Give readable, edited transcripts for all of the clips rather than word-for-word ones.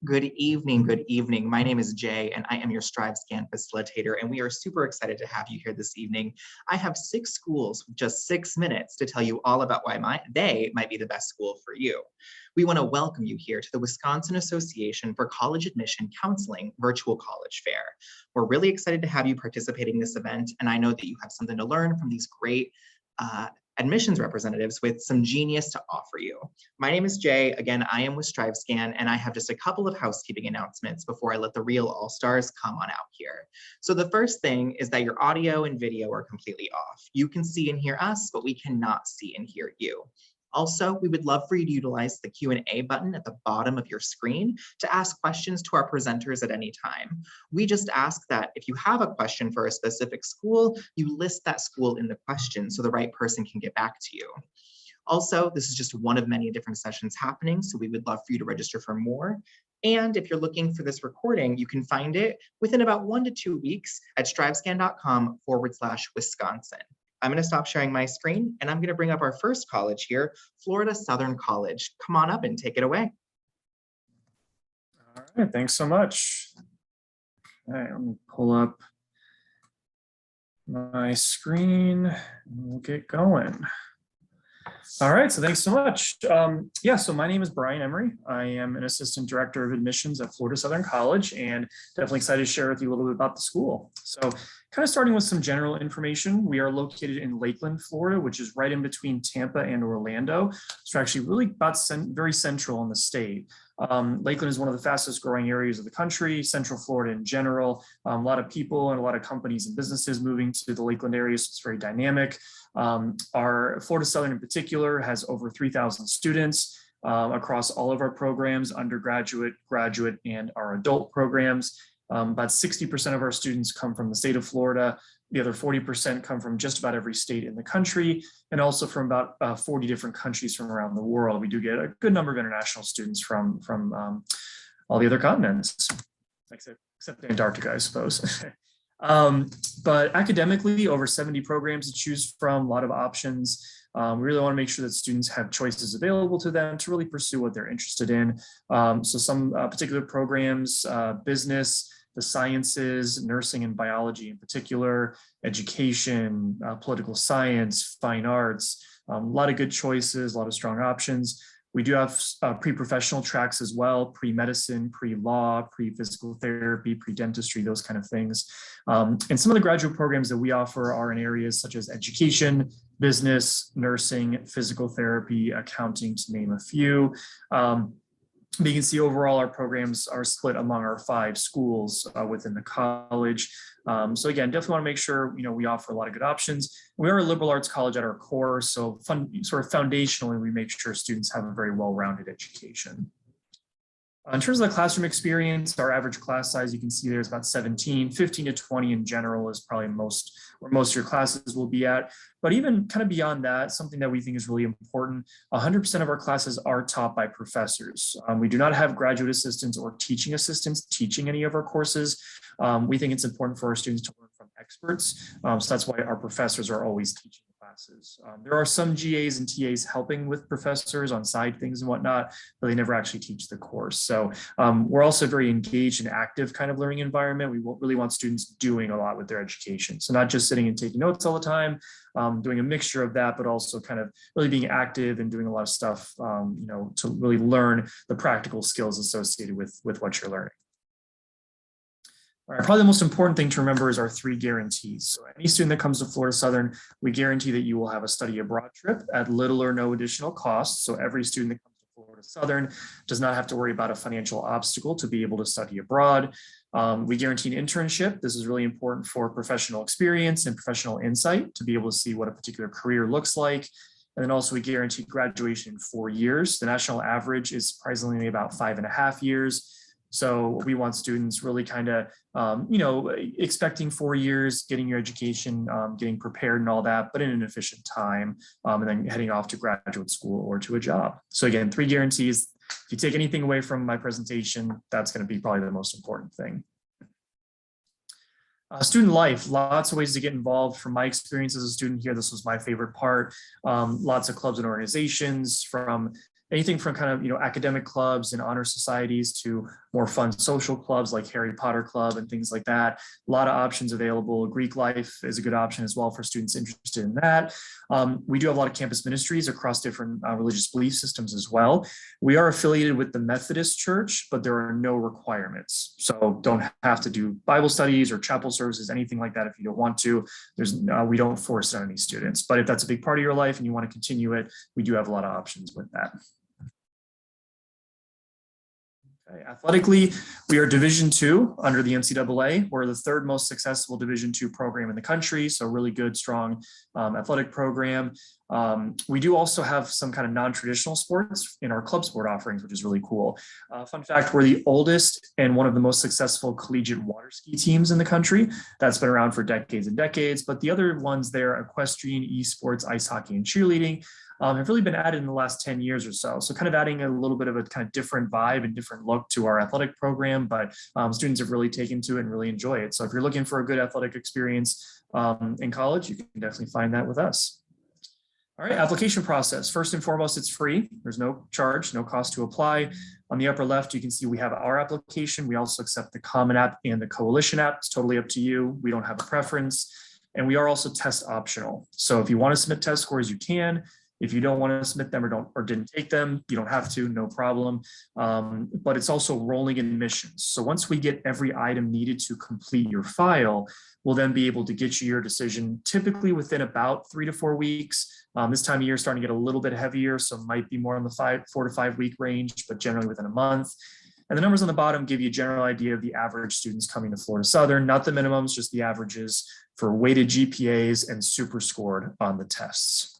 Good evening, good evening. My name is Jay and I am your StriveScan facilitator, and we are super excited to have you here this evening. I have 6 schools with just 6 minutes to tell you all about why they might be the best school for you. We want to welcome you here to the Wisconsin Association for College Admission Counseling Virtual College Fair. We're really excited to have you participating in this event, and I know that you have something to learn from these great admissions representatives with some genius to offer you. My name is Jay. Again, I am with StriveScan, and I have just a couple of housekeeping announcements before I let the real all-stars come on out here. So the first thing is that your audio and video are completely off. You can see and hear us, but we cannot see and hear you. Also, we would love for you to utilize the Q&A button at the bottom of your screen to ask questions to our presenters at any time. We just ask that if you have a question for a specific school, you list that school in the question so the right person can get back to you. Also, this is just one of many different sessions happening, so we would love for you to register for more. And if you're looking for this recording, you can find it within about 1 to 2 weeks at strivescan.com/Wisconsin. I'm going to stop sharing my screen, and I'm going to bring up our first college here, Florida Southern College. Come on up and take it away. All right, thanks so much. All right, let me pull up my screen and we'll get going. All right, so thanks so much. So my name is Brian Emery. I am an assistant director of admissions at Florida Southern College, and definitely excited to share with you a little bit about the school. So kind of starting with some general information, we are located in Lakeland, Florida, which is right in between Tampa and Orlando. So actually really about very central in the state. Lakeland is one of the fastest growing areas of the country, Central Florida in general. A lot of people and a lot of companies and businesses moving to the Lakeland area, so it's very dynamic. Our Florida Southern in particular has over 3,000 students across all of our programs, undergraduate, graduate, and our adult programs. About 60% of our students come from the state of Florida. The other 40% come from just about every state in the country, and also from about 40 different countries from around the world. We do get a good number of international students from all the other continents, except Antarctica, I suppose. But academically, over 70 programs to choose from, a lot of options. We really want to make sure that students have choices available to them to really pursue what they're interested in. So some particular programs, business, the sciences, nursing and biology in particular, education, political science, fine arts, a lot of good choices, a lot of strong options. We do have pre-professional tracks as well, pre-medicine, pre-law, pre-physical therapy, pre-dentistry, those kind of things. And some of the graduate programs that we offer are in areas such as education, business, nursing, physical therapy, accounting, to name a few. But you can see overall our programs are split among our 5 schools within the college. So again, definitely want to make sure we offer a lot of good options. We are a liberal arts college at our core, so foundationally we make sure students have a very well-rounded education. In terms of the classroom experience, our average class size, you can see there's about 17, 15 to 20 in general is probably where most of your classes will be at. But even kind of beyond that, something that we think is really important, 100% of our classes are taught by professors. We do not have graduate assistants or teaching assistants teaching any of our courses. We think it's important for our students to learn from experts. So that's why our professors are always teaching classes. There are some GAs and TAs helping with professors on side things and whatnot, but they never actually teach the course. So we're also very engaged and active kind of learning environment. We really want students doing a lot with their education. So not just sitting and taking notes all the time, doing a mixture of that, but also kind of really being active and doing a lot of stuff, to really learn the practical skills associated with what you're learning. All right, probably the most important thing to remember is our 3 guarantees. So any student that comes to Florida Southern, we guarantee that you will have a study abroad trip at little or no additional cost. So every student that comes to Florida Southern does not have to worry about a financial obstacle to be able to study abroad. We guarantee an internship. This is really important for professional experience and professional insight to be able to see what a particular career looks like. And then also we guarantee graduation in 4 years. The national average is surprisingly about 5.5 years. So we want students really kind of, expecting 4 years, getting your education, getting prepared and all that, but in an efficient time, and then heading off to graduate school or to a job. So again, 3 guarantees. If you take anything away from my presentation, that's going to be probably the most important thing. Student life, lots of ways to get involved. From my experience as a student here, this was my favorite part. Lots of clubs and organizations, from anything from kind of, academic clubs and honor societies to more fun social clubs like Harry Potter Club and things like that. A lot of options available. Greek life is a good option as well for students interested in that. We do have a lot of campus ministries across different religious belief systems as well. We are affiliated with the Methodist Church, but there are no requirements. So don't have to do Bible studies or chapel services, anything like that if you don't want to. We don't force it on any students. But if that's a big part of your life and you want to continue it, we do have a lot of options with that. Okay. Athletically, we are Division II under the NCAA. We're the third most successful Division II program in the country, so really good, strong athletic program. We do also have some kind of non-traditional sports in our club sport offerings, which is really cool. Fun fact, we're the oldest and one of the most successful collegiate water ski teams in the country. That's been around for decades and decades, but the other ones there, equestrian, esports, ice hockey, and cheerleading, have really been added in the last 10 years or so. So kind of adding a little bit of a kind of different vibe and different look to our athletic program, but students have really taken to it and really enjoy it. So if you're looking for a good athletic experience in college, you can definitely find that with us. All right, application process. First and foremost, it's free. There's no charge, no cost to apply. On the upper left, you can see we have our application. We also accept the Common App and the Coalition App. It's totally up to you. We don't have a preference. And we are also test optional. So if you want to submit test scores, you can. If you don't want to submit them or didn't take them, you don't have to, no problem. But it's also rolling admissions. So once we get every item needed to complete your file, we'll then be able to get you your decision typically within about 3 to 4 weeks. This time of year is starting to get a little bit heavier, so might be more in the 4 to 5 week range, but generally within a month. And the numbers on the bottom give you a general idea of the average students coming to Florida Southern, not the minimums, just the averages for weighted GPAs and super scored on the tests.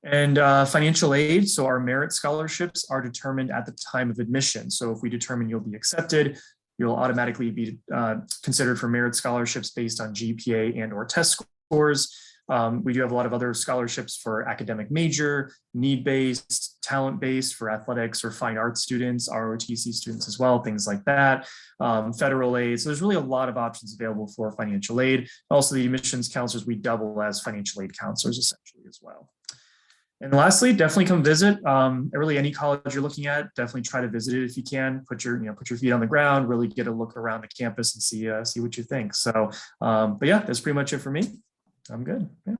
And financial aid, so our merit scholarships are determined at the time of admission. So if we determine you'll be accepted, you'll automatically be considered for merit scholarships based on GPA and or test scores. We do have a lot of other scholarships for academic major, need-based, talent-based for athletics or fine arts students, ROTC students as well, things like that. Federal aid. So there's really a lot of options available for financial aid. Also, the admissions counselors, we double as financial aid counselors essentially as well. And lastly, definitely come visit. Really, any college you're looking at, definitely try to visit it if you can. Put your feet on the ground, really get a look around the campus and see what you think. So, but yeah, that's pretty much it for me. I'm good. Yeah.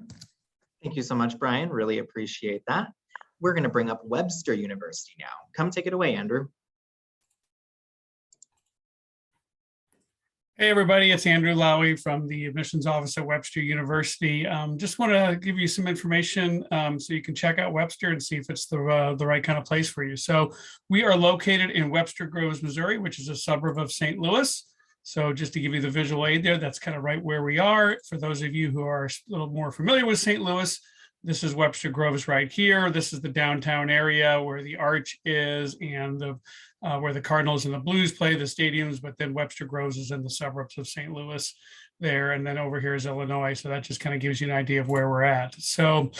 Thank you so much, Brian. Really appreciate that. We're going to bring up Webster University now. Come take it away, Andrew. Hey everybody, it's Andrew Lowy from the admissions office at Webster University. Just want to give you some information so you can check out Webster and see if it's the right kind of place for you. So we are located in Webster Groves, Missouri, which is a suburb of St. Louis. So just to give you the visual aid there, that's kind of right where we are. For those of you who are a little more familiar with St. Louis, this is Webster Groves right here. This is the downtown area where the Arch is and where the Cardinals and the Blues play, the stadiums, but then Webster Groves is in the suburbs of St. Louis there. And then over here is Illinois. So that just kind of gives you an idea of where we're at. So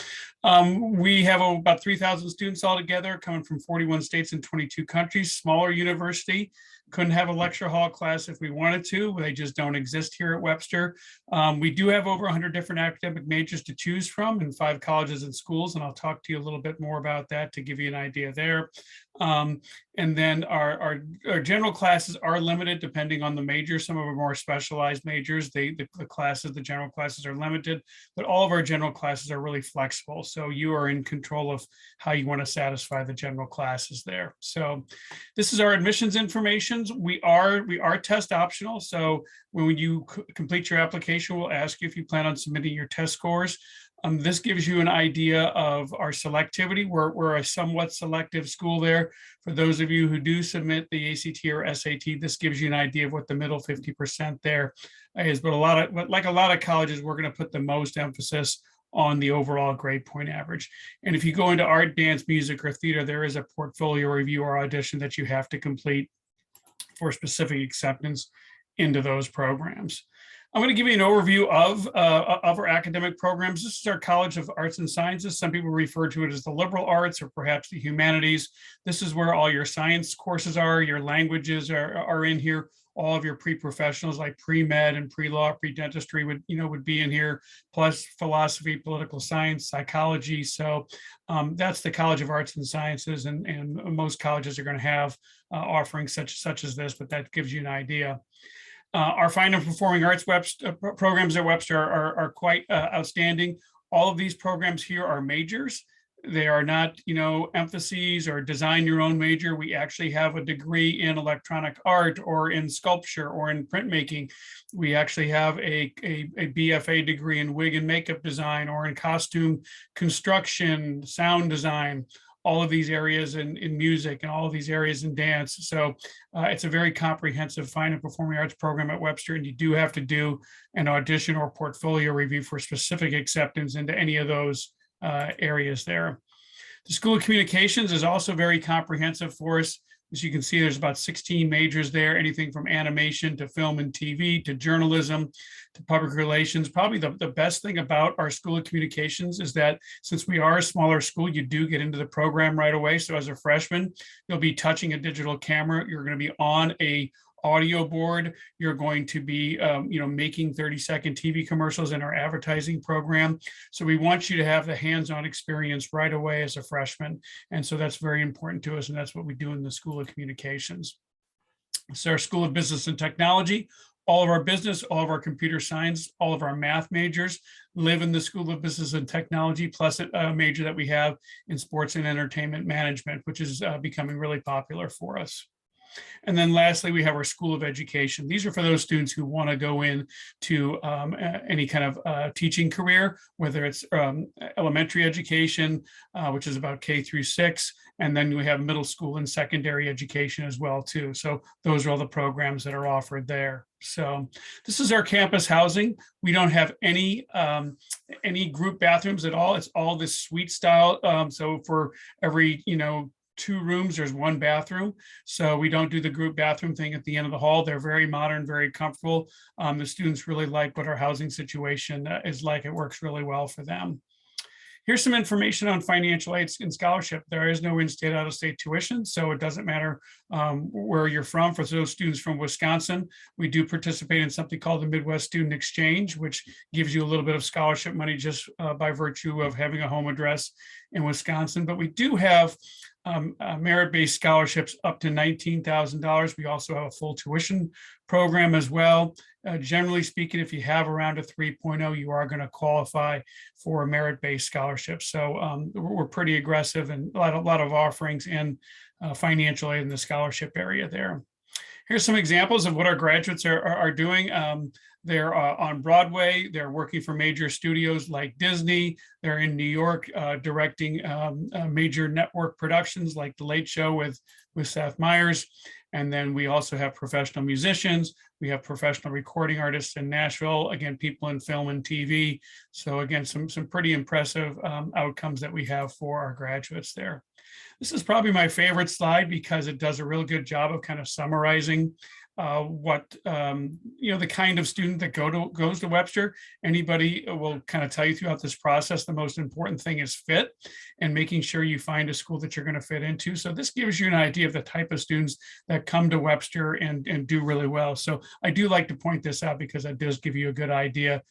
we have about 3,000 students altogether coming from 41 states and 22 countries, smaller university. Couldn't have a lecture hall class if we wanted to. They just don't exist here at Webster. We do have over 100 different academic majors to choose from in 5 colleges and schools, and I'll talk to you a little bit more about that to give you an idea there. And then our general classes are limited depending on the major. Some of our more specialized majors, the general classes are limited, but all of our general classes are really flexible. So you are in control of how you want to satisfy the general classes there. So this is our admissions information. We are test optional. So when you complete your application, we'll ask you if you plan on submitting your test scores. This gives you an idea of our selectivity. We're a somewhat selective school there. For those of you who do submit the ACT or SAT, this gives you an idea of what the middle 50% there is. But like a lot of colleges, we're going to put the most emphasis on the overall grade point average. And if you go into art, dance, music, or theater, there is a portfolio review or audition that you have to complete for specific acceptance into those programs. I'm going to give you an overview of our academic programs. This is our College of Arts and Sciences. Some people refer to it as the liberal arts or perhaps the humanities. This is where all your science courses are, your languages are in here. All of your pre-professionals like pre-med and pre-law, pre-dentistry would be in here, plus philosophy, political science, psychology. So that's the College of Arts and Sciences, and most colleges are going to have offerings such as this, but that gives you an idea. Our fine and performing arts programs at Webster are quite outstanding. All of these programs here are majors. They are not, emphases or design your own major. We actually have a degree in electronic art or in sculpture or in printmaking. We actually have a BFA degree in wig and makeup design or in costume construction, sound design, all of these areas in music and all of these areas in dance. So it's a very comprehensive fine and performing arts program at Webster, and you do have to do an audition or portfolio review for specific acceptance into any of those areas there. The School of Communications is also very comprehensive for us. As you can see, there's about 16 majors there, anything from animation to film and TV to journalism to public relations. Probably the best thing about our School of Communications is that since we are a smaller school, you do get into the program right away. So as a freshman, you'll be touching a digital camera. You're going to be on a audio board. You're going to be, making 30-second TV commercials in our advertising program. So we want you to have the hands-on experience right away as a freshman. And so that's very important to us. And that's what we do in the School of Communications. So our School of Business and Technology, all of our business, all of our computer science, all of our math majors live in the School of Business and Technology, plus a major that we have in sports and entertainment management, which is becoming really popular for us. And then lastly, we have our School of Education. These are for those students who want to go into any kind of teaching career, whether it's elementary education, which is about K through 6, and then we have middle school and secondary education as well too. So those are all the programs that are offered there. So this is our campus housing. We don't have any group bathrooms at all. It's all this suite style. So for every 2 rooms, there's 1 bathroom. So we don't do the group bathroom thing at the end of the hall. They're very modern, very comfortable. The students really like what our housing situation is like. It works really well for them. Here's some information on financial aid and scholarship. There is no in-state, out-of-state tuition, so it doesn't matter where you're from. For those students from Wisconsin, we do participate in something called the Midwest Student Exchange, which gives you a little bit of scholarship money just by virtue of having a home address in Wisconsin. But we do have merit-based scholarships up to $19,000. We also have a full tuition program as well. Generally speaking, if you have around a 3.0, you are going to qualify for a merit-based scholarship. So we're pretty aggressive and a lot of offerings in financial aid in the scholarship area there. Here's some examples of what our graduates are doing. They're on Broadway. They're working for major studios like Disney. They're in New York directing major network productions like The Late Show with Seth Meyers. And then we also have professional musicians. We have professional recording artists in Nashville. Again, people in film and TV. So again, some pretty impressive outcomes that we have for our graduates there. This is probably my favorite slide because it does a real good job of kind of summarizing what the kind of student that goes to Webster. Anybody will kind of tell you throughout this process, the most important thing is fit and making sure you find a school that you're going to fit into. So this gives you an idea of the type of students that come to Webster and do really well. So I do like to point this out because it does give you a good idea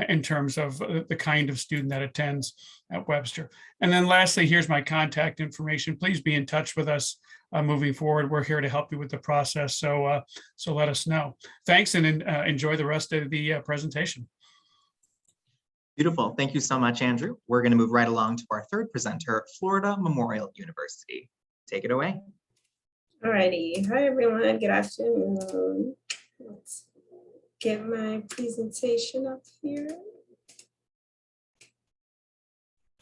in terms of the kind of student that attends at Webster. And then lastly, here's my contact information. Please be in touch with us moving forward. We're here to help you with the process. So let us know. Thanks, and enjoy the rest of the presentation. Beautiful. Thank you so much, Andrew. We're going to move right along to our third presenter, Florida Memorial University. Take it away. All righty. Hi, everyone. Good afternoon. Let's get my presentation up here.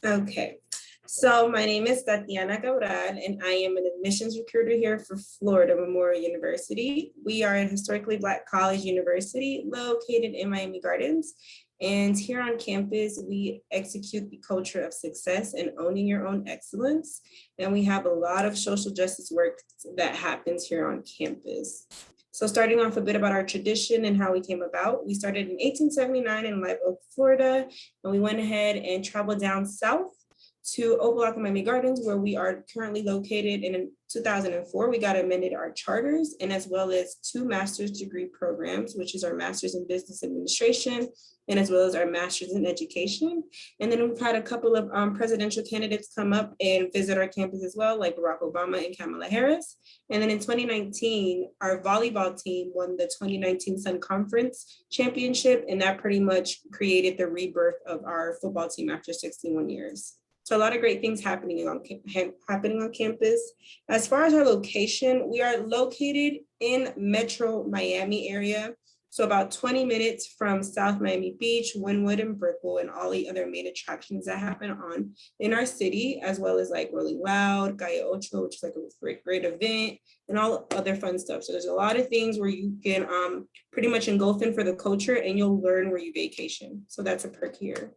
Okay. So my name is Tatiana Cabral, and I am an admissions recruiter here for Florida Memorial University. We are a historically Black college university located in Miami Gardens. And here on campus, we execute the culture of success and owning your own excellence. And we have a lot of social justice work that happens here on campus. So starting off a bit about our tradition and how we came about, we started in 1879 in Live Oak, Florida, and we went ahead and traveled down south to Opelika Miami Gardens, where we are currently located. And in 2004, we got amended our charters, and as well as 2 master's degree programs, which is our master's in business administration, and as well as our master's in education. And then we've had a couple of presidential candidates come up and visit our campus as well, like Barack Obama and Kamala Harris. And then in 2019, our volleyball team won the 2019 Sun Conference Championship, and that pretty much created the rebirth of our football team after 61 years. So a lot of great things happening on campus. As far as our location, we are located in Metro Miami area. So about 20 minutes from South Miami Beach, Wynwood, and Brickell, and all the other main attractions that happen in our city, as well as like Rolling Loud, Calle Ocho, which is like a great event, and all other fun stuff. So there's a lot of things where you can pretty much engulf in for the culture, and you'll learn where you vacation. So that's a perk here.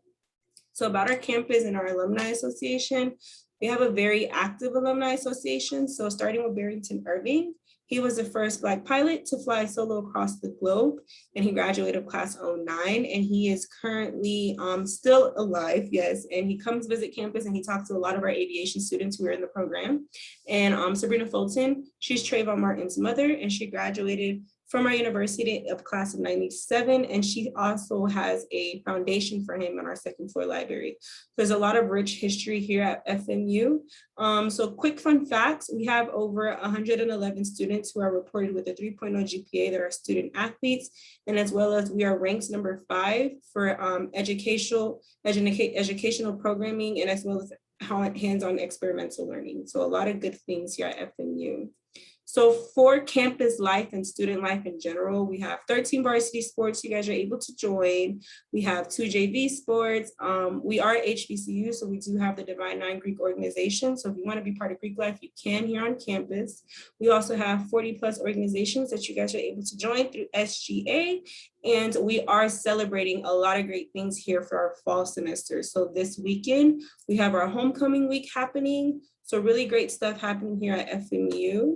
So about our campus and our alumni association, we have a very active alumni association. So starting with Barrington Irving, he was the first Black pilot to fly solo across the globe, and he graduated class 09, and he is currently still alive, yes, and he comes visit campus and he talks to a lot of our aviation students who are in the program. And Sabrina Fulton, she's Trayvon Martin's mother, and she graduated from our university of class of 97, and she also has a foundation for him in our second floor library. There's a lot of rich history here at FMU. So quick fun facts, we have over 111 students who are reported with a 3.0 GPA that are student athletes, and as well as we are ranked number 5 for educational programming, and as well as hands-on experimental learning. So a lot of good things here at FMU. So for campus life and student life in general, we have 13 varsity sports you guys are able to join. We have 2 JV sports. We are HBCU, so we do have the Divine Nine Greek organization. So if you want to be part of Greek life, you can here on campus. We also have 40+ organizations that you guys are able to join through SGA. And we are celebrating a lot of great things here for our fall semester. So this weekend, we have our homecoming week happening. So really great stuff happening here at FMU.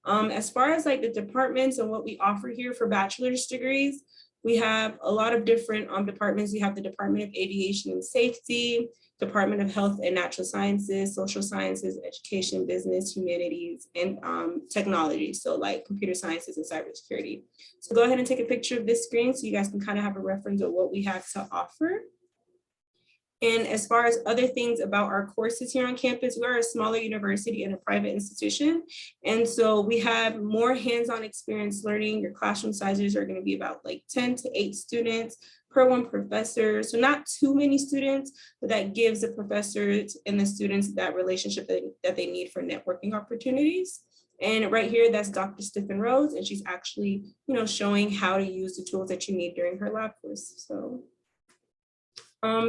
As far as like the departments and what we offer here for bachelor's degrees, we have a lot of different departments. We have the Department of Aviation and Safety, Department of Health and Natural Sciences, Social Sciences, Education, Business, Humanities, and Technology. So like computer sciences and cybersecurity. So go ahead and take a picture of this screen so you guys can kind of have a reference of what we have to offer. And as far as other things about our courses here on campus, we're a smaller university and a private institution. And so we have more hands-on experience learning. Your classroom sizes are going to be about like 10 to 8 students per 1 professor. So not too many students, but that gives the professors and the students that relationship that they need for networking opportunities. And right here, that's Dr. Stephen Rose, and she's actually, showing how to use the tools that you need during her lab course.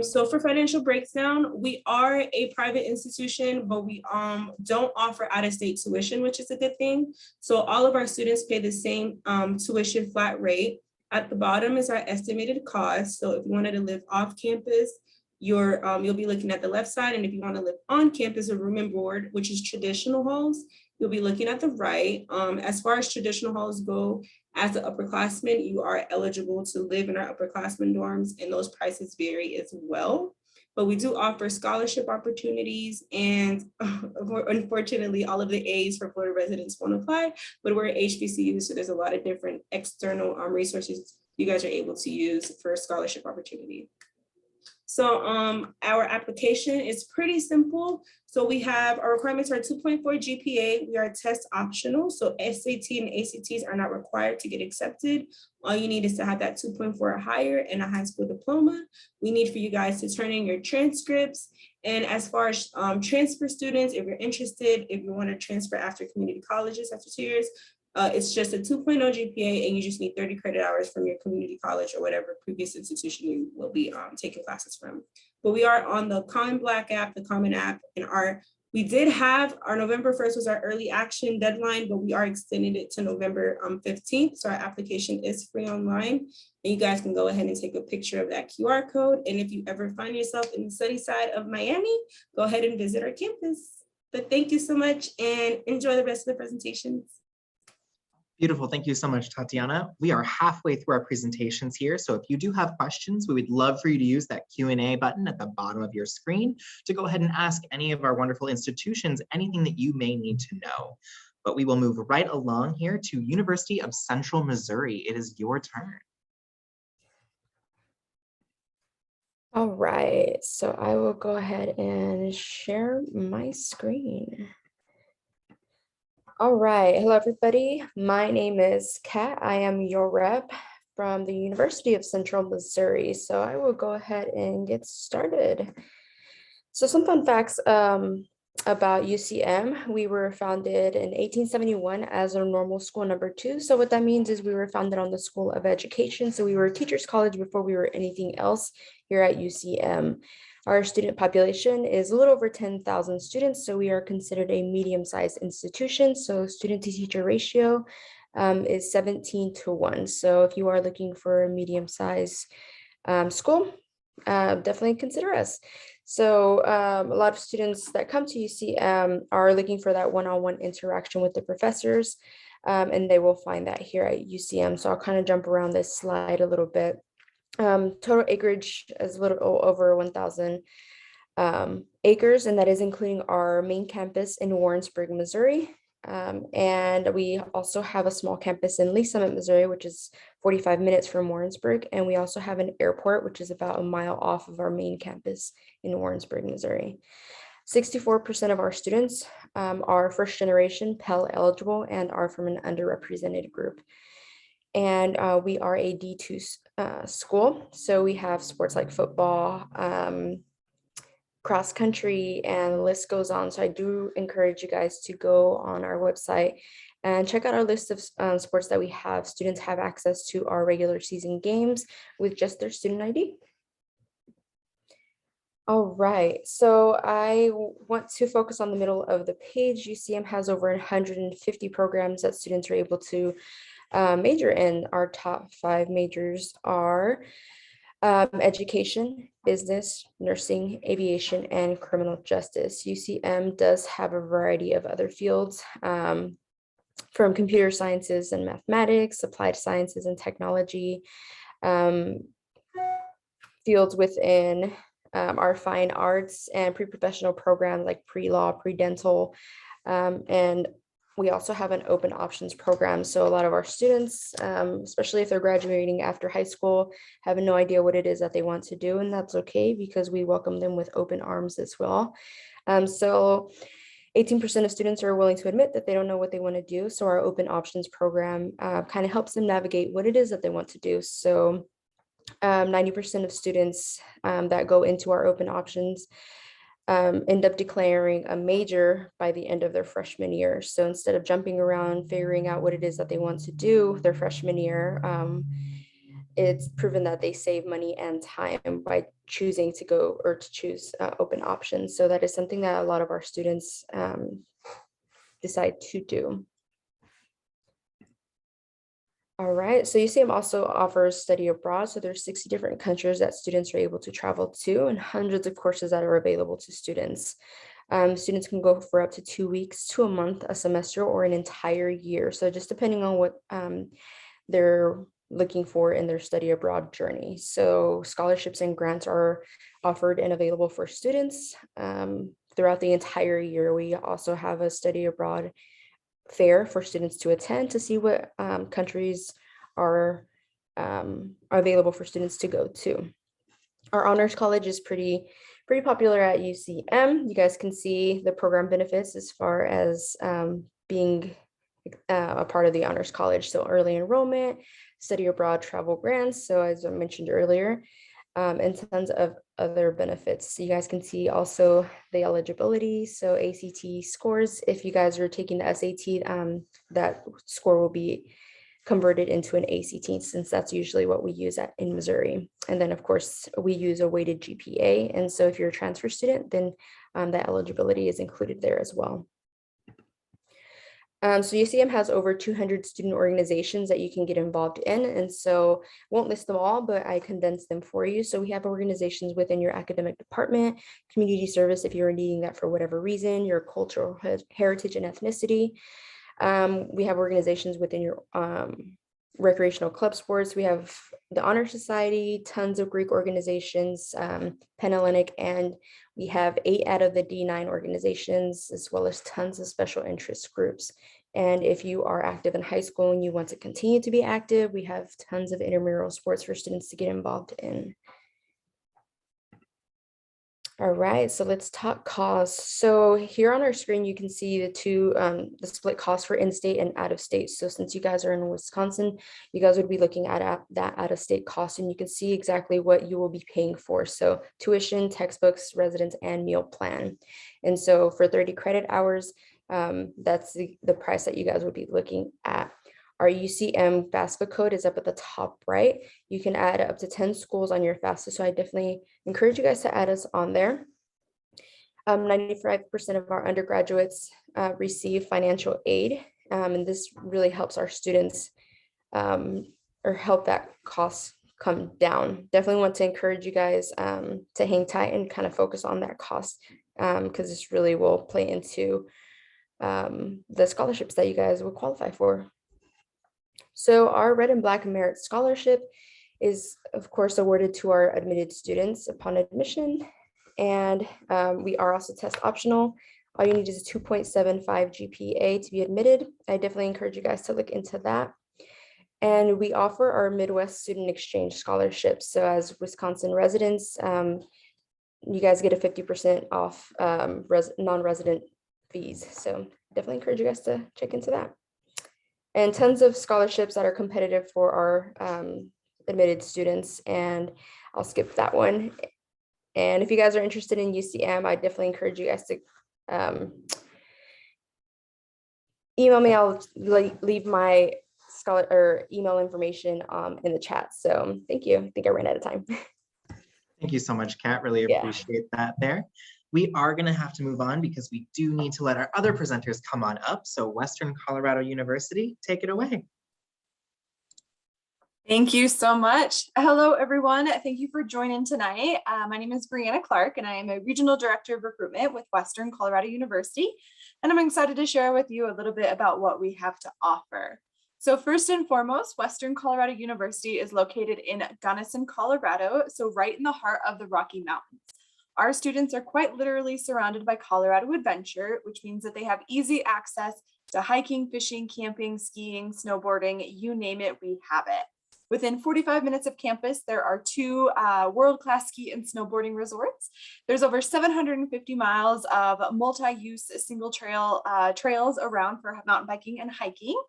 So for financial breakdown, we are a private institution, but we don't offer out-of-state tuition, which is a good thing. So all of our students pay the same tuition flat rate. At the bottom is our estimated cost. So if you wanted to live off campus, you'll be looking at the left side. And if you want to live on campus or room and board, which is traditional halls, you'll be looking at the right. As far as traditional halls go, as an upperclassman, you are eligible to live in our upperclassman dorms, and those prices vary as well. But we do offer scholarship opportunities, and unfortunately, all of the A's for Florida residents won't apply, but we're HBCU, so there's a lot of different external resources you guys are able to use for scholarship opportunity. So our application is pretty simple. So we have, our requirements are 2.4 GPA. We are test optional. So SAT and ACTs are not required to get accepted. All you need is to have that 2.4 or higher and a high school diploma. We need for you guys to turn in your transcripts. And as far as transfer students, if you're interested, if you want to transfer after community colleges after 2 years, it's just a 2.0 GPA, and you just need 30 credit hours from your community college or whatever previous institution you will be taking classes from. But we are on the Common Black app, the Common app, and we did have our November 1st was our early action deadline, but we are extending it to November 15th. So our application is free online, and you guys can go ahead and take a picture of that QR code. And if you ever find yourself in the sunny side of Miami, go ahead and visit our campus. But thank you so much, and enjoy the rest of the presentations. Beautiful. Thank you so much, Tatiana. We are halfway through our presentations here. So if you do have questions, we would love for you to use that Q&A button at the bottom of your screen to go ahead and ask any of our wonderful institutions anything that you may need to know. But we will move right along here to University of Central Missouri. It is your turn. All right, so I will go ahead and share my screen. All right, hello everybody. My name is Kat. I am your rep from the University of Central Missouri. So I will go ahead and get started. So some fun facts about UCM. We were founded in 1871 as a normal school number 2. So what that means is we were founded on the School of Education. So we were a teachers college before we were anything else here at UCM. Our student population is a little over 10,000 students, so we are considered a medium-sized institution. So student to teacher ratio is 17:1. So if you are looking for a medium-sized school, definitely consider us. So a lot of students that come to UCM are looking for that one-on-one interaction with the professors, and they will find that here at UCM. So I'll kind of jump around this slide a little bit. Total acreage is a little over 1,000 acres, and that is including our main campus in Warrensburg, Missouri. And we also have a small campus in Lee Summit, Missouri, which is 45 minutes from Warrensburg. And we also have an airport, which is about a mile off of our main campus in Warrensburg, Missouri. 64% of our students are first generation Pell eligible and are from an underrepresented group. And we are a D2 school. So we have sports like football, cross country, and the list goes on. So I do encourage you guys to go on our website and check out our list of sports that we have. Students have access to our regular season games with just their student ID. All right, so I want to focus on the middle of the page. UCM has over 150 programs that students are able to major in. Our top 5 majors are education, business, nursing, aviation, and criminal justice. UCM does have a variety of other fields from computer sciences and mathematics, applied sciences and technology, fields within our fine arts and pre-professional programs like pre-law, pre-dental, and we also have an open options program. So a lot of our students, especially if they're graduating after high school, have no idea what it is that they want to do, and that's okay because we welcome them with open arms as well. So 18% of students are willing to admit that they don't know what they want to do. So our open options program kind of helps them navigate what it is that they want to do. So 90% of students that go into our open options end up declaring a major by the end of their freshman year. So instead of jumping around figuring out what it is that they want to do their freshman year, it's proven that they save money and time by choosing to go or to choose open options. So that is something that a lot of our students decide to do. All right, so UCM also offers study abroad. So there's 60 different countries that students are able to travel to and hundreds of courses that are available to students. Students can go for up to 2 weeks to a month, a semester, or an entire year. So just depending on what they're looking for in their study abroad journey. So scholarships and grants are offered and available for students throughout the entire year. We also have a study abroad fair for students to attend to see what countries are available for students to go to. Our honors college is pretty popular at UCM. You guys can see the program benefits as far as being a part of the honors college. So early enrollment, study abroad travel grants. So as I mentioned earlier, and tons of other benefits. So you guys can see also the eligibility. So ACT scores, if you guys are taking the SAT, that score will be converted into an ACT since that's usually what we use in Missouri. And then of course we use a weighted GPA. And so if you're a transfer student, then that eligibility is included there as well. So UCM has over 200 student organizations that you can get involved in. And so won't list them all, but I condensed them for you. So we have organizations within your academic department, community service, if you're needing that for whatever reason, your cultural heritage and ethnicity, We have organizations within your recreational club sports. We have the Honor Society, tons of Greek organizations, Panhellenic, and we have 8 out of the D9 organizations, as well as tons of special interest groups. And if you are active in high school and you want to continue to be active, we have tons of intramural sports for students to get involved in. All right, so let's talk costs. So here on our screen, you can see the split costs for in-state and out-of-state. So since you guys are in Wisconsin, you guys would be looking at that out-of-state cost, and you can see exactly what you will be paying for. So tuition, textbooks, residence, and meal plan. And so for 30 credit hours, that's the price that you guys would be looking at. Our UCM FAFSA code is up at the top right. You can add up to 10 schools on your FAFSA, so I definitely encourage you guys to add us on there. 95% of our undergraduates receive financial aid, and this really helps our students or help that cost come down. Definitely want to encourage you guys to hang tight and kind of focus on that cost, because this really will play into the scholarships that you guys would qualify for. So our Red and Black Merit Scholarship is, of course, awarded to our admitted students upon admission. And we are also test optional. All you need is a 2.75 GPA to be admitted. I definitely encourage you guys to look into that. And we offer our Midwest Student Exchange Scholarships. So as Wisconsin residents, you guys get a 50% off non-resident fees. So definitely encourage you guys to check into that. And tons of scholarships that are competitive for our admitted students. And I'll skip that one. And if you guys are interested in UCM, I definitely encourage you guys to email me. I'll leave my scholar or email information in the chat. So thank you. I think I ran out of time. Thank you so much, Kat. Really appreciate that there. We are going to have to move on because we do need to let our other presenters come on up. So Western Colorado University, take it away. Thank you so much. Hello, everyone. Thank you for joining tonight. My name is Brianna Clark, and I am a Regional Director of Recruitment with Western Colorado University. And I'm excited to share with you a little bit about what we have to offer. So first and foremost, Western Colorado University is located in Gunnison, Colorado, so right in the heart of the Rocky Mountains. Our students are quite literally surrounded by Colorado adventure, which means that they have easy access to hiking, fishing, camping, skiing, snowboarding, you name it, we have it. Within 45 minutes of campus, there are 2 world-class ski and snowboarding resorts. There's over 750 miles of multi-use single trail trails around for mountain biking and hiking.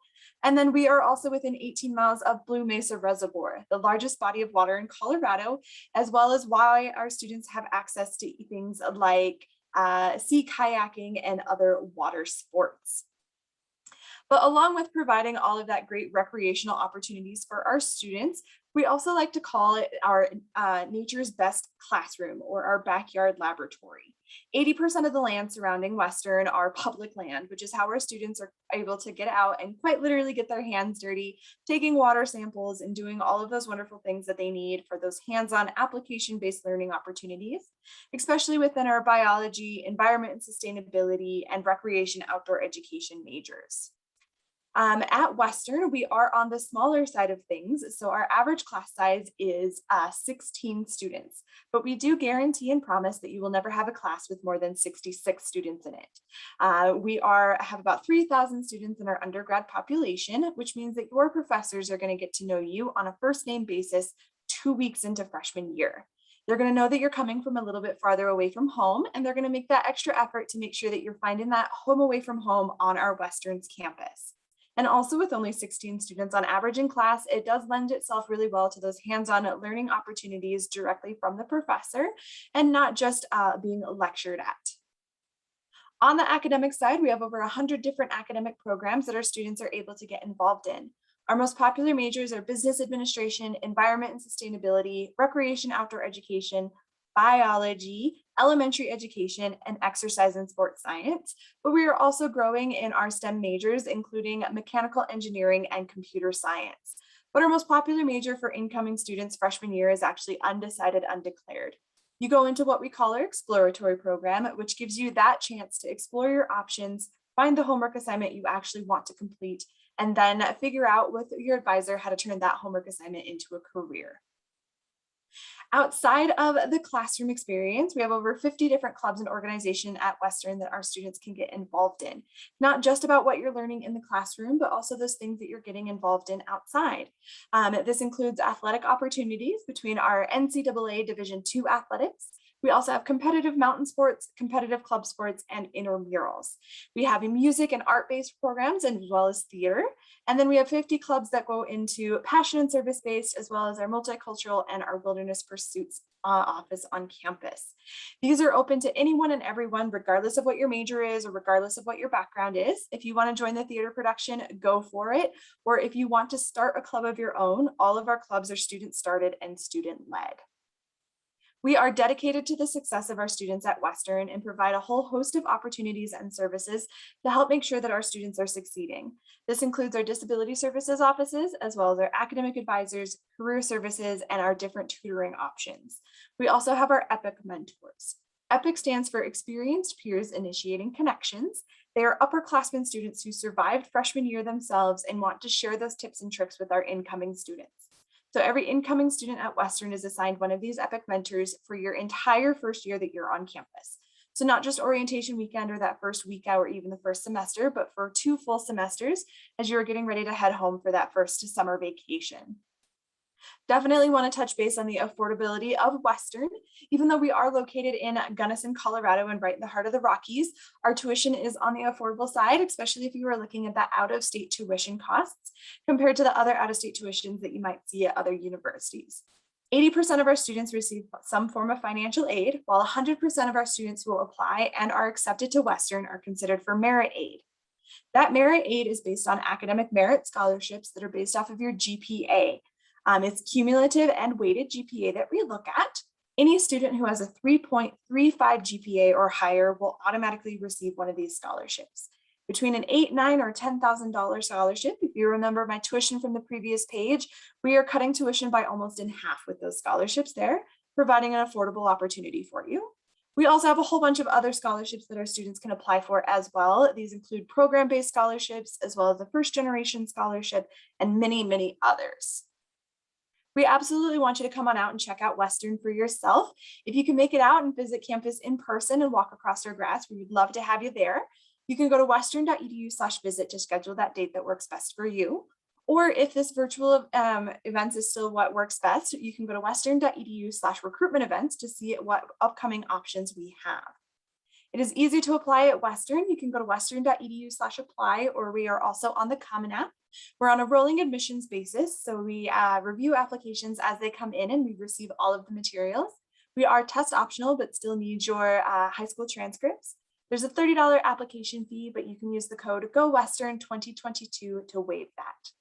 And then we are also within 18 miles of Blue Mesa Reservoir, the largest body of water in Colorado, as well as why our students have access to things like sea kayaking and other water sports. But along with providing all of that great recreational opportunities for our students, we also like to call it our nature's best classroom, or our backyard laboratory. 80% of the land surrounding Western are public land, which is how our students are able to get out and quite literally get their hands dirty, taking water samples and doing all of those wonderful things that they need for those hands-on application-based learning opportunities, especially within our biology, environment and sustainability, and recreation outdoor education majors. At Western, we are on the smaller side of things. So our average class size is 16 students, but we do guarantee and promise that you will never have a class with more than 66 students in it. We have about 3,000 students in our undergrad population, which means that your professors are going to get to know you on a first name basis 2 weeks into freshman year. They're going to know that you're coming from a little bit farther away from home, and they're going to make that extra effort to make sure that you're finding that home away from home on our Western's campus. And also with only 16 students on average in class, it does lend itself really well to those hands-on learning opportunities directly from the professor and not just being lectured at. On the academic side, we have over 100 different academic programs that our students are able to get involved in. Our most popular majors are business administration, environment and sustainability, recreation, outdoor education, biology, elementary education, and exercise and sports science. But we are also growing in our STEM majors, including mechanical engineering and computer science. But our most popular major for incoming students freshman year is actually undecided, undeclared. You go into what we call our exploratory program, which gives you that chance to explore your options find the homework assignment you actually want to complete, and then figure out with your advisor how to turn that homework assignment into a career. Outside of the classroom experience, we have over 50 different clubs and organizations at Western that our students can get involved in. Not just about what you're learning in the classroom, but also those things that you're getting involved in outside. This includes athletic opportunities between our NCAA Division II athletics. We also have competitive mountain sports, competitive club sports, and intramurals. We have music and art-based programs as well as theater. And then we have 50 clubs that go into passion and service-based, as well as our multicultural and our wilderness pursuits office on campus. These are open to anyone and everyone, regardless of what your major is or regardless of what your background is. If you want to join the theater production, go for it. Or if you want to start a club of your own, all of our clubs are student-started and student-led. We are dedicated to the success of our students at Western and provide a whole host of opportunities and services to help make sure that our students are succeeding. This includes our disability services offices, as well as our academic advisors, career services, and our different tutoring options. We also have our EPIC mentors. EPIC stands for Experienced Peers Initiating Connections. They are upperclassmen students who survived freshman year themselves and want to share those tips and tricks with our incoming students. So every incoming student at Western is assigned one of these EPIC mentors for your entire first year that you're on campus. So not just orientation weekend or that first week out or even the first semester, but for 2 full semesters as you're getting ready to head home for that first summer vacation. Definitely want to touch base on the affordability of Western. Even though we are located in Gunnison, Colorado, and right in the heart of the Rockies, our tuition is on the affordable side, especially if you are looking at the out-of-state tuition costs compared to the other out-of-state tuitions that you might see at other universities. 80% of our students receive some form of financial aid, while 100% of our students who apply and are accepted to Western are considered for merit aid. That merit aid is based on academic merit scholarships that are based off of your GPA. It's cumulative and weighted GPA that we look at. Any student who has a 3.35 GPA or higher will automatically receive one of these scholarships. Between an $8,000, $9,000, or $10,000 scholarship, if you remember my tuition from the previous page, we are cutting tuition by almost in half with those scholarships there, providing an affordable opportunity for you. We also have a whole bunch of other scholarships that our students can apply for as well. These include program-based scholarships, as well as the first generation scholarship, and many, many others. We absolutely want you to come on out and check out Western for yourself. If you can make it out and visit campus in person and walk across our grass, we would love to have you there. You can go to western.edu/visit to schedule that date that works best for you. Or if this virtual events is still what works best, you can go to western.edu/recruitment events to see what upcoming options we have. It is easy to apply at Western. You can go to western.edu/apply, or we are also on the Common App. We're on a rolling admissions basis, so we review applications as they come in and we receive all of the materials. We are test optional, but still need your high school transcripts. There's a $30 application fee, but you can use the code GOWESTERN2022 to waive that.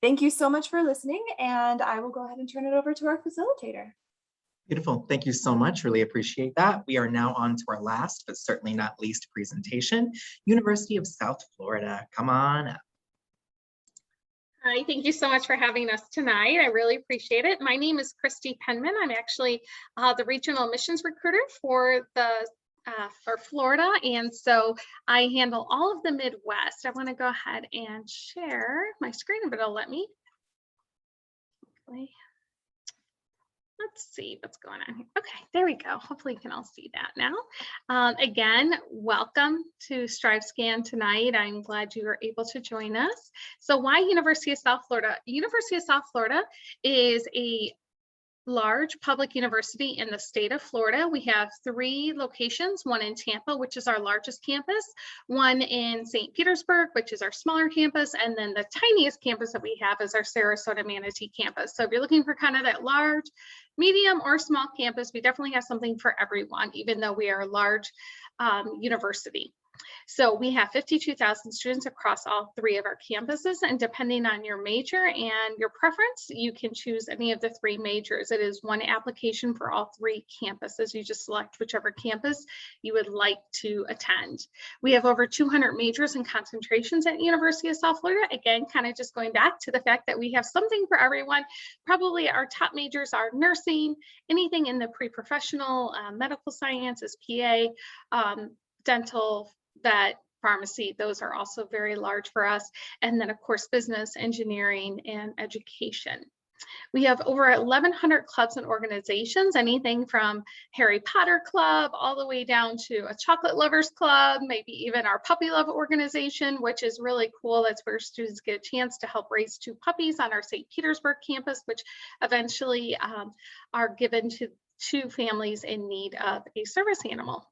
Thank you so much for listening, and I will go ahead and turn it over to our facilitator. Beautiful. Thank you so much. Really appreciate that. We are now on to our last, but certainly not least presentation, University of South Florida. Come on up. Hi, thank you so much for having us tonight. I really appreciate it. My name is Christy Penman. I'm actually the regional admissions recruiter for Florida, and so I handle all of the Midwest. I want to go ahead and share my screen, but it'll let me. Let's see what's going on here. Okay, there we go. Hopefully you can all see that now. Again, welcome to StriveScan tonight. I'm glad you were able to join us. So why University of South Florida? University of South Florida is a large public university in the state of Florida. We have 3 locations, one in Tampa, which is our largest campus, one in St. Petersburg, which is our smaller campus, and then the tiniest campus that we have is our Sarasota Manatee campus. So if you're looking for kind of that large, medium, or small campus, we definitely have something for everyone, even though we are a large university. So we have 52,000 students across all 3 of our campuses, and depending on your major and your preference, you can choose any of the 3 majors. It is one application for all 3 campuses. You just select whichever campus you would like to attend. We have over 200 majors and concentrations at University of South Florida. Again, kind of just going back to the fact that we have something for everyone. Probably our top majors are nursing, anything in the pre-professional, medical sciences, PA, dental, that pharmacy. Those are also very large for us. And then of course, business, engineering, and education. We have over 1,100 clubs and organizations, anything from Harry Potter Club all the way down to a chocolate lovers club, maybe even our puppy love organization, which is really cool. That's where students get a chance to help raise 2 puppies on our St. Petersburg campus, which eventually are given to 2 families in need of a service animal.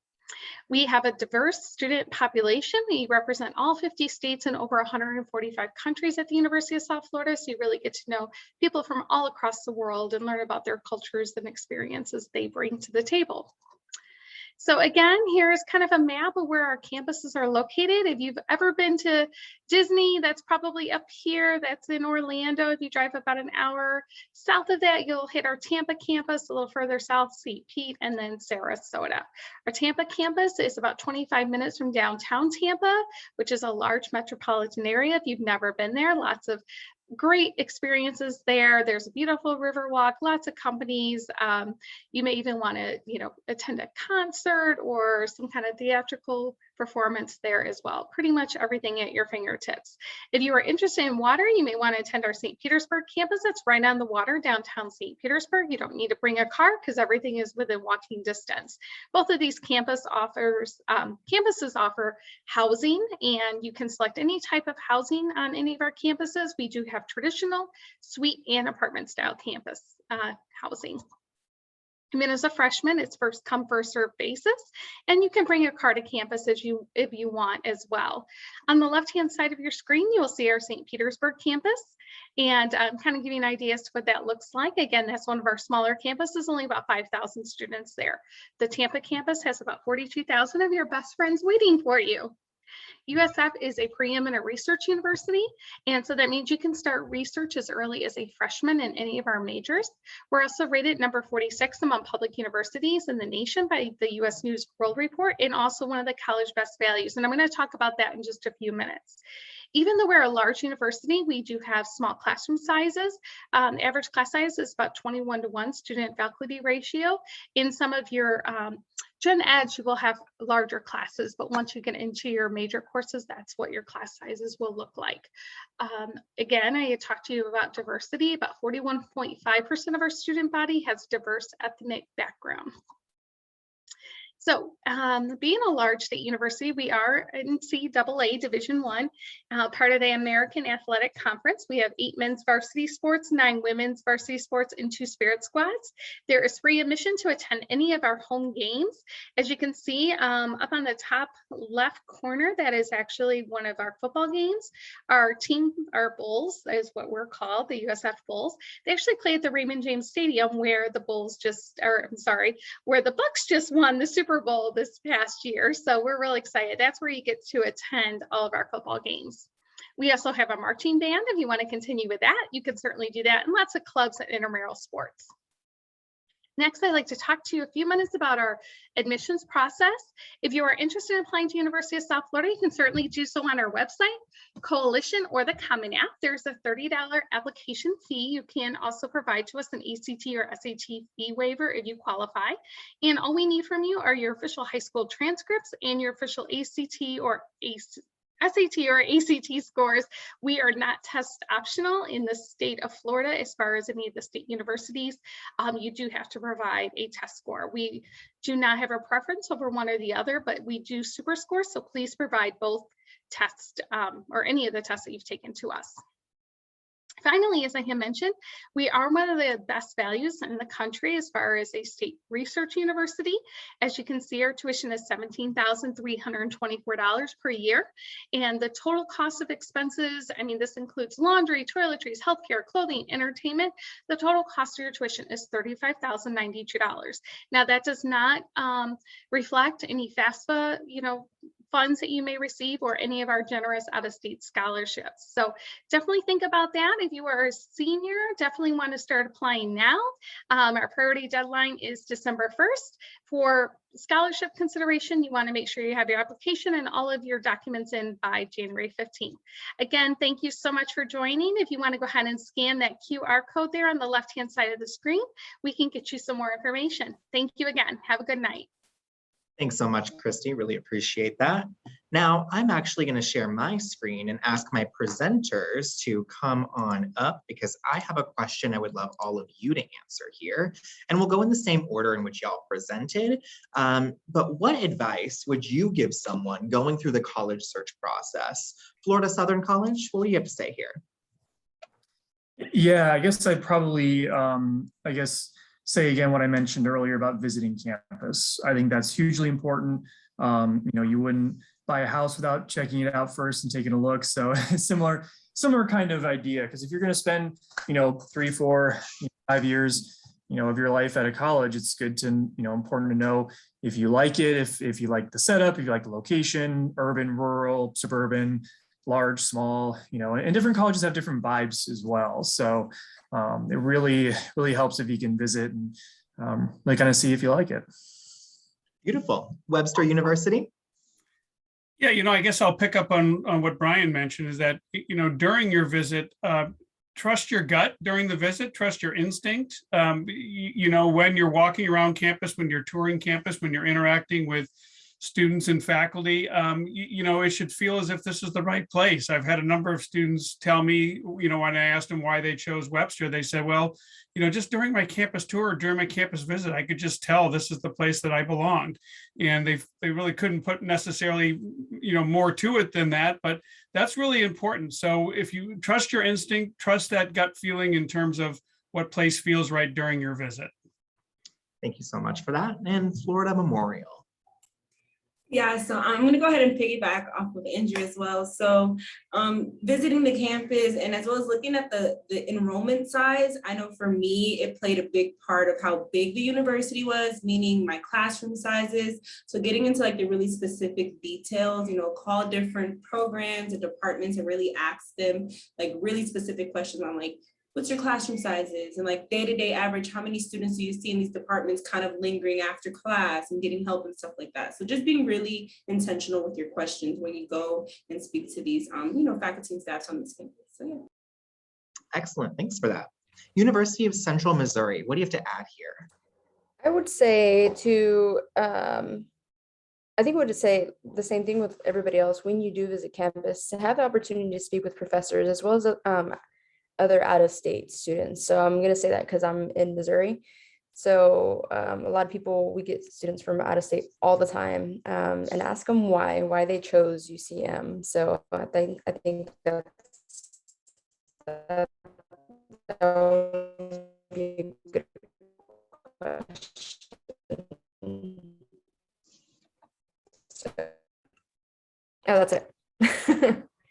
We have a diverse student population. We represent all 50 states and over 145 countries at the University of South Florida. So you really get to know people from all across the world and learn about their cultures and experiences they bring to the table. So again, here's kind of a map of where our campuses are located. If you've ever been to Disney, that's probably up here. That's in Orlando. If you drive about an hour south of that, you'll hit our Tampa campus, a little further south, St. Pete, and then Sarasota. Our Tampa campus is about 25 minutes from downtown Tampa, which is a large metropolitan area. If you've never been there, lots of great experiences there. There's a beautiful river walk, lots of companies. You may even want to, attend a concert or some kind of theatrical performance there as well. Pretty much everything at your fingertips. If you are interested in water, you may want to attend our St. Petersburg campus. That's right on the water, downtown St. Petersburg. You don't need to bring a car because everything is within walking distance. Both of these campuses offer housing, and you can select any type of housing on any of our campuses. We do have traditional, suite, and apartment style campus housing. Come in as a freshman, it's first come, first served basis, and you can bring a car to campus if you want as well. On the left-hand side of your screen, you will see our St. Petersburg campus, and kind of giving an idea as to what that looks like. Again, that's one of our smaller campuses, only about 5,000 students there. The Tampa campus has about 42,000 of your best friends waiting for you. USF is a preeminent research university, and so that means you can start research as early as a freshman in any of our majors. We're also rated number 46 among public universities in the nation by the U.S. News World Report, and also one of the college best values. And I'm going to talk about that in just a few minutes. Even though we're a large university, we do have small classroom sizes. Average class size is about 21-to-1 student faculty ratio. In some of your Gen Ed, you will have larger classes, but once you get into your major courses, that's what your class sizes will look like. Again, I had talked to you about diversity. About 41.5% of our student body has diverse ethnic background. So being a large state university, we are in NCAA Division I, part of the American Athletic Conference. We have 8 men's varsity sports, 9 women's varsity sports, and 2 spirit squads. There is free admission to attend any of our home games. As you can see up on the top left corner, that is actually one of our football games. Our team, our Bulls, is what we're called, the USF Bulls. They actually play at the Raymond James Stadium where the where the Bucks just won the Super Bowl this past year. So we're really excited. That's where you get to attend all of our football games. We also have a marching band. If you want to continue with that, you can certainly do that, and lots of clubs and intramural sports. Next, I'd like to talk to you a few minutes about our admissions process. If you are interested in applying to University of South Florida, you can certainly do so on our website, Coalition, or the Common App. There's a $30 application fee. You can also provide to us an ACT or SAT fee waiver if you qualify. And all we need from you are your official high school transcripts and your official SAT or ACT scores. We are not test optional in the state of Florida as far as any of the state universities. You do have to provide a test score. We do not have a preference over one or the other, but we do super score. So please provide both tests or any of the tests that you've taken to us. Finally, as I had mentioned, we are one of the best values in the country as far as a state research university. As you can see, our tuition is $17,324 per year. And the total cost of expenses, I mean, this includes laundry, toiletries, healthcare, clothing, entertainment. The total cost of your tuition is $35,092. Now, that does not reflect any FAFSA, funds that you may receive or any of our generous out-of-state scholarships. So definitely think about that. If you are a senior, definitely want to start applying now. Our priority deadline is December 1st. For scholarship consideration, you want to make sure you have your application and all of your documents in by January 15th. Again, thank you so much for joining. If you want to go ahead and scan that QR code there on the left-hand side of the screen, we can get you some more information. Thank you again. Have a good night. Thanks so much, Christy. Really appreciate that. Now, I'm actually going to share my screen and ask my presenters to come on up because I have a question I would love all of you to answer here. And we'll go in the same order in which y'all presented. But what advice would you give someone going through the college search process? Florida Southern College, what do you have to say here? Yeah, I guess I'd probably, say again what I mentioned earlier about visiting campus. I think that's hugely important. You wouldn't buy a house without checking it out first and taking a look. So similar kind of idea. Because if you're going to spend, 3, 4, 5 years, of your life at a college, it's good to, important to know if you like it, if you like the setup, if you like the location, urban, rural, suburban, large, small, and different colleges have different vibes as well. So it really helps if you can visit and really kind of see if you like it. Beautiful. Webster University? Yeah, I guess I'll pick up on what Brian mentioned is that, during your visit, trust your gut during the visit, trust your instinct. When you're walking around campus, when you're touring campus, when you're interacting with students and faculty, it should feel as if this is the right place. I've had a number of students tell me, when I asked them why they chose Webster, they said, well, just during my campus tour, during my campus visit, I could just tell this is the place that I belonged. And they really couldn't put necessarily, more to it than that, but that's really important. So if you trust your instinct, trust that gut feeling in terms of what place feels right during your visit. Thank you so much for that. And Florida Memorial. Yeah, so I'm going to go ahead and piggyback off of Andrew as well. So visiting the campus and as well as looking at the enrollment size, I know for me, it played a big part of how big the university was, meaning my classroom sizes. So getting into like the really specific details, call different programs and departments and really ask them like really specific questions on like, what's your classroom sizes and like day-to-day average, how many students do you see in these departments kind of lingering after class and getting help and stuff like that. So just being really intentional with your questions when you go and speak to these, faculty and staff on this campus. So yeah. Excellent, thanks for that. University of Central Missouri, what do you have to add here? I would say I think I would say the same thing with everybody else. When you do visit campus, to have the opportunity to speak with professors as well as other out-of-state students. So I'm going to say that because I'm in Missouri. So a lot of people, we get students from out of state all the time and ask them why they chose UCM. So I think that would be a good question. So, that's it.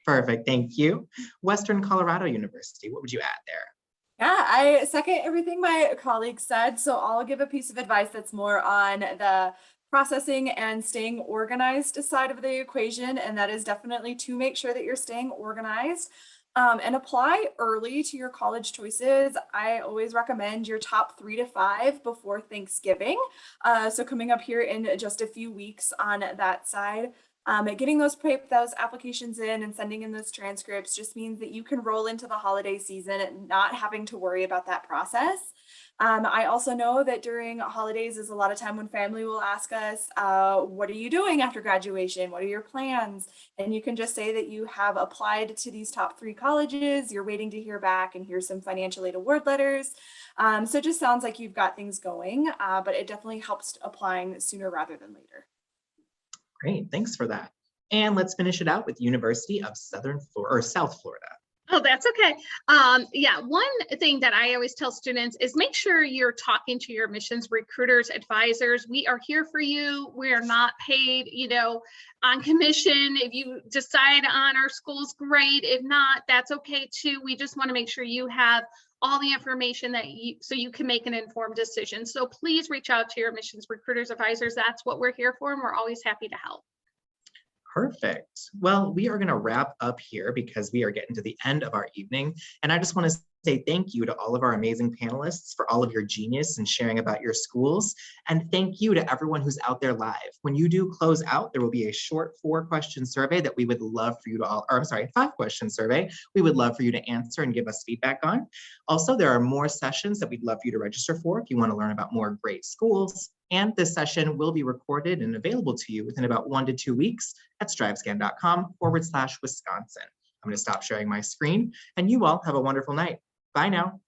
Perfect, thank you. Western Colorado University, what would you add there? Yeah, I second everything my colleagues said. So I'll give a piece of advice that's more on the processing and staying organized side of the equation. And that is definitely to make sure that you're staying organized and apply early to your college choices. I always recommend your top 3 to 5 before Thanksgiving. So coming up here in just a few weeks on that side. Getting those applications in and sending in those transcripts just means that you can roll into the holiday season and not having to worry about that process. I also know that during holidays is a lot of time when family will ask us, what are you doing after graduation? What are your plans? And you can just say that you have applied to these top 3 colleges, you're waiting to hear back, and here's some financial aid award letters. So it just sounds like you've got things going, but it definitely helps applying sooner rather than later. Great, thanks for that. And let's finish it out with University of South Florida. Oh, that's okay. Yeah, one thing that I always tell students is make sure you're talking to your admissions recruiters, advisors. We are here for you. We are not paid, on commission. If you decide on our schools, great. If not, that's okay too. We just want to make sure you have all the information so you can make an informed decision. So please reach out to your admissions recruiters, advisors. That's what we're here for, and we're always happy to help. Perfect. Well, we are going to wrap up here because we are getting to the end of our evening. And I just want to say thank you to all of our amazing panelists for all of your genius and sharing about your schools. And thank you to everyone who's out there live. When you do close out, there will be a short 4-question survey that we would love for you to 5-question survey we would love for you to answer and give us feedback on. Also, there are more sessions that we'd love for you to register for if you want to learn about more great schools, And this session will be recorded and available to you within about 1 to 2 weeks at strivescan.com/Wisconsin. I'm going to stop sharing my screen, and you all have a wonderful night. Bye now.